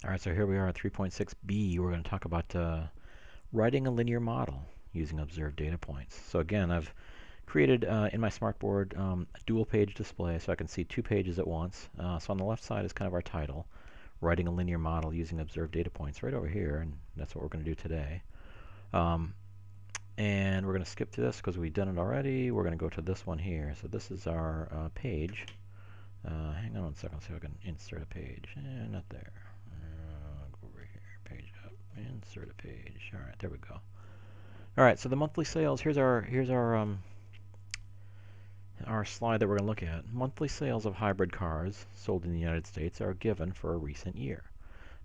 All right, so here we are at 3.6b. We're going to talk about writing a linear model using observed data points. So again, I've created in my smartboard a dual page display so I can see two pages at once. So on the left side is kind of our title, writing a linear model using observed data points right over here, and that's what we're going to do today. And we're going to skip to this because we've done it already. We're going to go to this one here. So this is our page. Hang on one second, see if I can insert a page. Not there. Go over here, page up, insert a page. All right, there we go. All right, so the monthly sales. Here's our slide that we're going to look at. Monthly sales of hybrid cars sold in the United States are given for a recent year.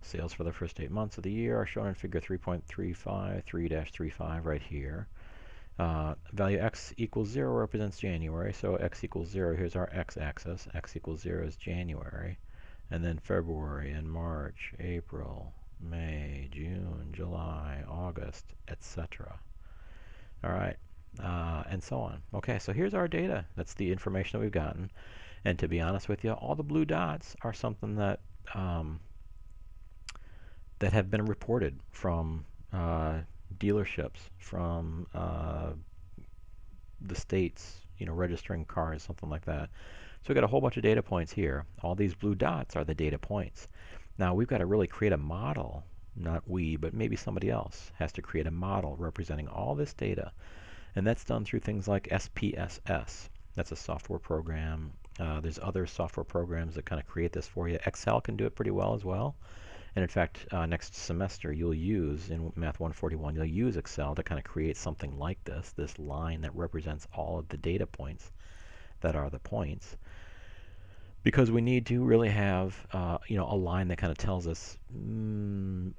Sales for the first 8 months of the year are shown in figure 3.35, 3-35 right here. Value x equals 0 represents January, so x equals 0, here's our x-axis. X equals 0 is January. And then February and March, April, May, June, July, August, etc. All right, and so on. Okay, so here's our data. That's the information that we've gotten. And to be honest with you, all the blue dots are something that that have been reported from dealerships, from the states, registering cars, something like that. So we've got a whole bunch of data points here. All these blue dots are the data points. Now we've got to really create a model, not we, but maybe somebody else has to create a model representing all this data. And that's done through things like SPSS. That's a software program. There's other software programs that kind of create this for you. Excel can do it pretty well as well. And in fact, next semester you'll use, in Math 141, you'll use Excel to kind of create something like this line that represents all of the data points that are the points. Because we need to really have a line that kind of tells us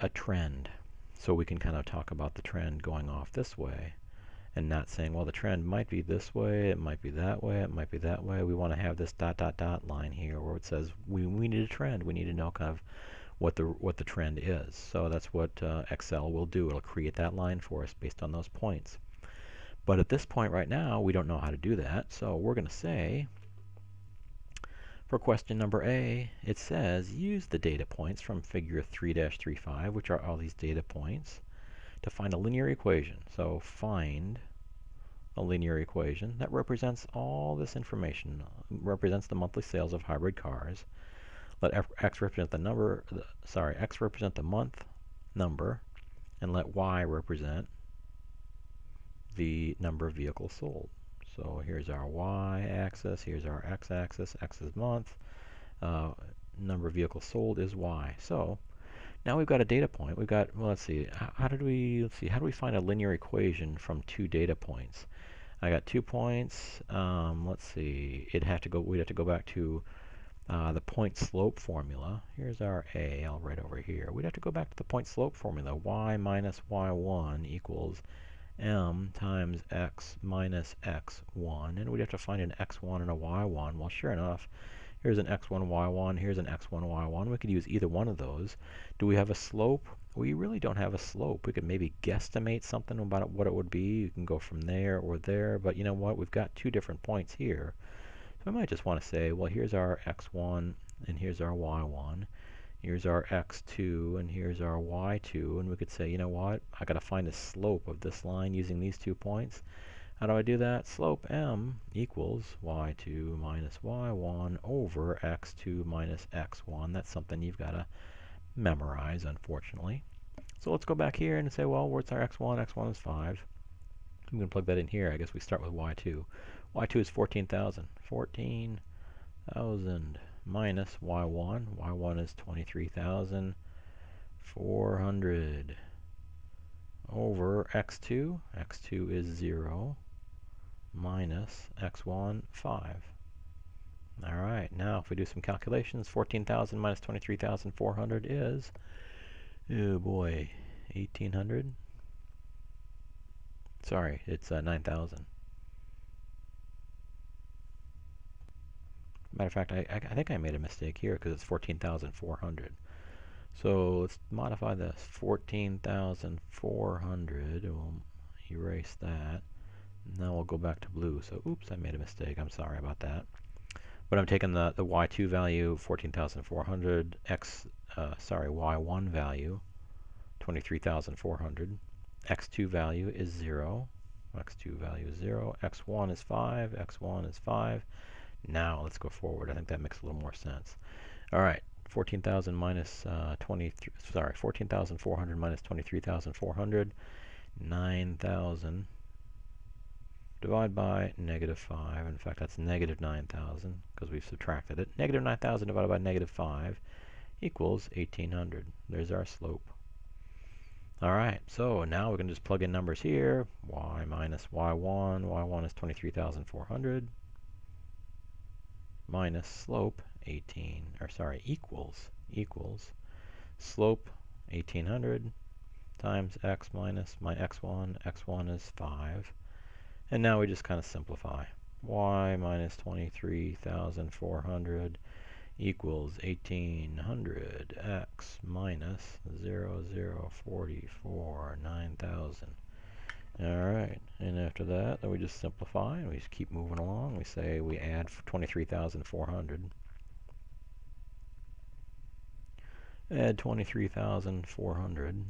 a trend. So we can kind of talk about the trend going off this way and not saying, well, the trend might be this way, it might be that way, it might be that way. We want to have this ... line here where it says we need a trend. We need to know kind of what the trend is. So that's what Excel will do. It'll create that line for us based on those points. But at this point right now, we don't know how to do that. So we're going to say, for question number A, it says use the data points from figure 3-35, which are all these data points, to find a linear equation. So find a linear equation that represents all this information, represents the monthly sales of hybrid cars. Let x represent the number, x represent the month number, and let y represent the number of vehicles sold. So here's our y-axis, here's our x-axis, x is month, number of vehicles sold is y. So now we've got a data point. We've got, well, let's see, how do we find a linear equation from two data points? I got 2 points. Let's see, we'd have to go back to the point slope formula. Here's our A, I'll write over here. We'd have to go back to the point slope formula. Y minus y1 equals m times x minus x1. And we'd have to find an x1 and a y1. Well, sure enough, here's an x1, y1, here's an x1, y1. We could use either one of those. Do we have a slope? We really don't have a slope. We could maybe guesstimate something about what it would be. You can go from there or there, but you know what? We've got two different points here. So I might just want to say, well, here's our x1 and here's our y1. Here's our x2 and here's our y2. And we could say, you know what? I got to find the slope of this line using these 2 points. How do I do that? Slope m equals y2 minus y1 over x2 minus x1. That's something you've got to memorize, unfortunately. So let's go back here and say, well, what's our x1? x1 is 5. I'm going to plug that in here. I guess we start with y2. Y2 is 14,000. 14,000 minus y1. Y1 is 23,400 over x2. x2 is 0 minus x1, 5. All right, now if we do some calculations, 14,000 minus 23,400 is, oh boy, 1,800. Sorry, it's 9,000. Matter of fact, I think I made a mistake here because it's 14,400. So let's modify this. 14,400. We'll erase that. Now we'll go back to blue. So oops, I made a mistake. I'm sorry about that. But I'm taking the y2 value, 14,400, x y1 value, 23,400. x2 value is 0. x2 value is 0. x1 is 5. x1 is 5. Now let's go forward. I think that makes a little more sense. All right, 14,000 minus 14,400 minus 23,400, 9,000. Divide by negative 5. In fact, that's negative 9,000 because we've subtracted it. Negative 9,000 divided by negative 5 equals 1,800. There's our slope. All right, so now we can just plug in numbers here. Y minus y1. y1 is 23,400 minus slope equals slope 1,800 times x minus my x1. x1 is 5. And now we just kind of simplify. Y minus 23,400 equals 1,800 x minus 0,044 9,000. Alright, and after that, then we just simplify and we just keep moving along. We say we add 23,400. Add 23,400.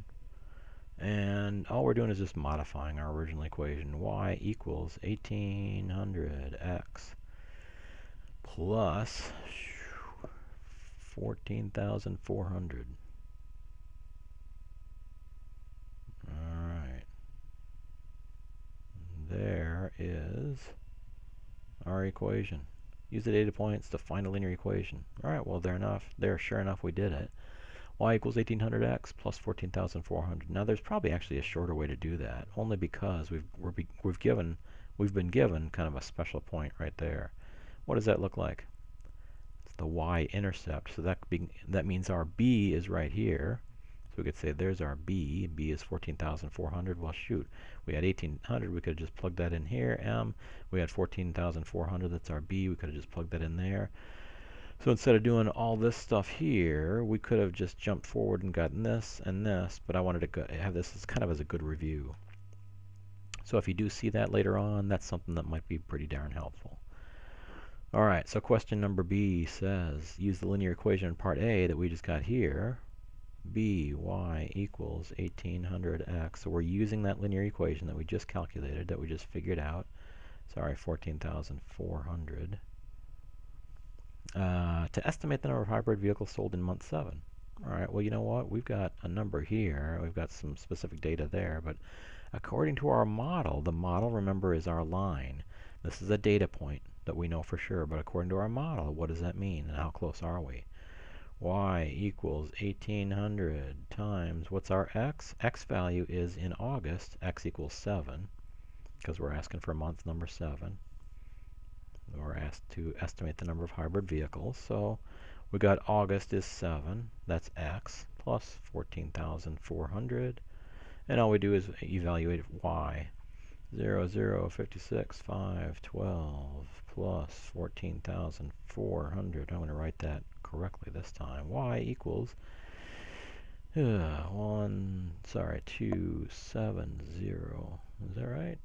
And all we're doing is just modifying our original equation. Y equals 1,800x plus 14,400. Alright. There is our equation. Use the data points to find a linear equation. Alright, well sure enough we did it. Y equals 1,800x plus 14,400. Now there's probably actually a shorter way to do that, only because we've been given kind of a special point right there. What does that look like? It's the y-intercept. So that means our b is right here. So we could say there's our b. B is 14,400. Well, shoot, we had 1,800. We could have just plugged that in here. M, we had 14,400. That's our b. We could have just plugged that in there. So instead of doing all this stuff here, we could have just jumped forward and gotten this and this, but I wanted to have this as kind of as a good review. So if you do see that later on, that's something that might be pretty darn helpful. All right, so question number B says, use the linear equation in part A that we just got here. B, y equals 1,800x. So we're using that linear equation that we just calculated, that we just figured out. Sorry, 14,400. To estimate the number of hybrid vehicles sold in month 7. All right, well, you know what? We've got a number here. We've got some specific data there, but according to our model, the model, remember, is our line. This is a data point that we know for sure, but according to our model, what does that mean, and how close are we? Y equals 1,800 times, what's our x? X value is in August, x equals 7, because we're asking for month number 7. We're asked to estimate the number of hybrid vehicles. So we got August is 7. That's x plus 14,400. And all we do is evaluate y. 0, 0, 56, 5, 12 plus 14,400. I'm going to write that correctly this time. Y equals 270. Is that right?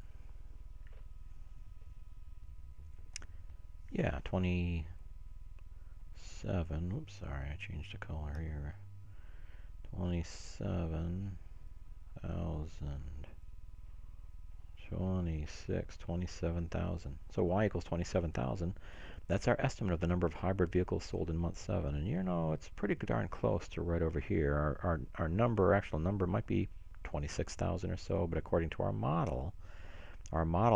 Yeah, 27. Oops, sorry, I changed the color here. 27,000. 27,000. So y equals 27,000. That's our estimate of the number of hybrid vehicles sold in month 7. And you know, it's pretty darn close to right over here. Our actual number might be 26,000 or so, but according to our model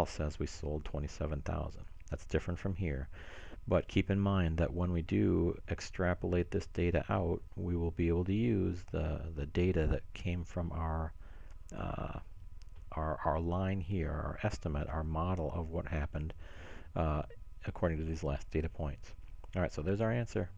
says we sold 27,000. That's different from here. But keep in mind that when we do extrapolate this data out, we will be able to use the data that came from our line here, our estimate, our model of what happened according to these last data points. All right, so there's our answer.